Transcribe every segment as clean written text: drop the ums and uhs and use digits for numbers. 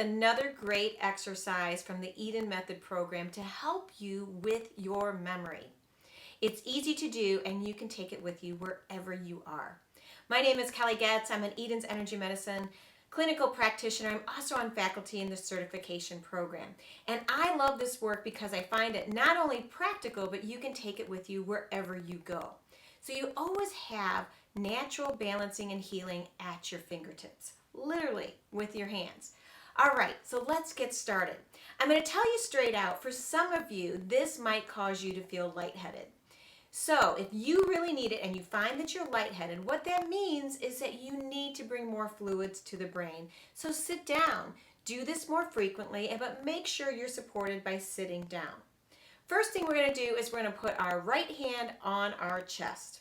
another great exercise from the Eden Method program to help you with your memory. It's easy to do and you can take it with you wherever you are. My name is Kelly Goetz. I'm an Eden's Energy Medicine clinical practitioner. I'm also on faculty in the certification program. And I love this work because I find it not only practical, but you can take it with you wherever you go. So you always have natural balancing and healing at your fingertips, literally with your hands. All right, so let's get started. I'm going to tell you straight out, for some of you, this might cause you to feel lightheaded. So if you really need it and you find that you're lightheaded, what that means is that you need to bring more fluids to the brain. So sit down, do this more frequently, but make sure you're supported by sitting down. First thing we're going to do is we're going to put our right hand on our chest.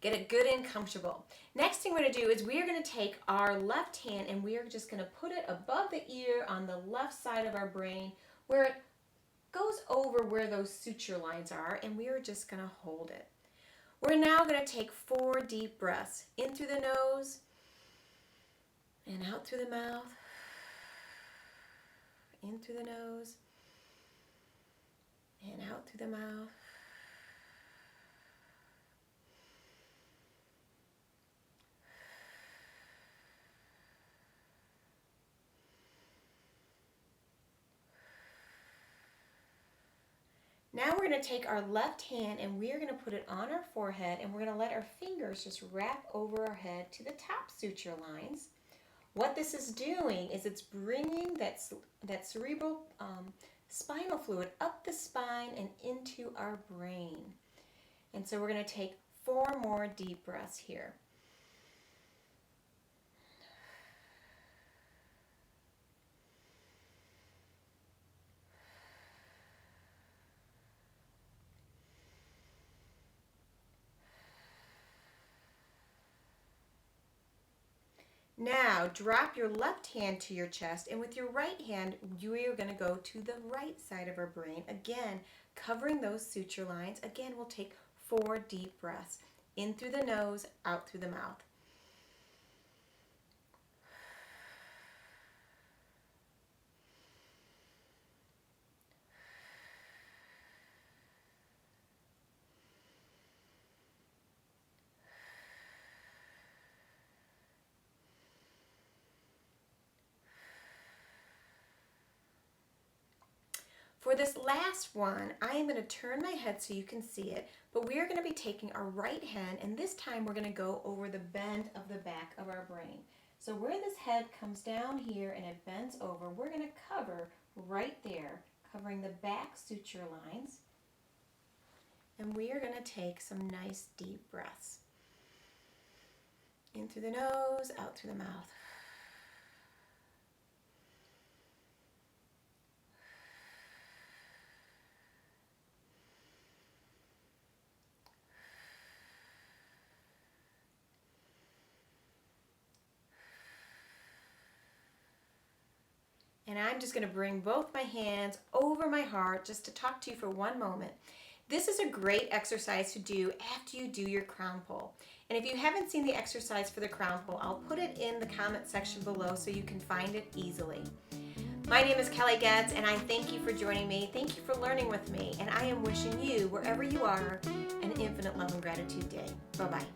Get it good and comfortable. Next thing we're going to do is we are going to take our left hand and we are just going to put it above the ear on the left side of our brain where it goes over where those suture lines are, and we are just going to hold it. We're now going to take 4 deep breaths in through the nose and out through the mouth, in through the nose and out through the mouth. Now we're going to take our left hand and we are going to put it on our forehead, and we're going to let our fingers just wrap over our head to the top suture lines. What this is doing is it's bringing that cerebral spinal fluid up the spine and into our brain. And so we're going to take 4 more deep breaths here. Now drop your left hand to your chest, and with your right hand you are going to go to the right side of our brain, again covering those suture lines. Again, we'll take 4 deep breaths in through the nose, out through the mouth. For this last one, I am going to turn my head so you can see it, but we are going to be taking our right hand, and this time we're going to go over the bend of the back of our brain. So where this head comes down here and it bends over, we're going to cover right there, covering the back suture lines. And we are going to take some nice deep breaths. In through the nose, out through the mouth. And I'm just going to bring both my hands over my heart just to talk to you for one moment. This is a great exercise to do after you do your crown pull. And if you haven't seen the exercise for the crown pull, I'll put it in the comment section below so you can find it easily. My name is Kelly Goetz, and I thank you for joining me. Thank you for learning with me. And I am wishing you, wherever you are, an infinite love and gratitude day. Bye-bye.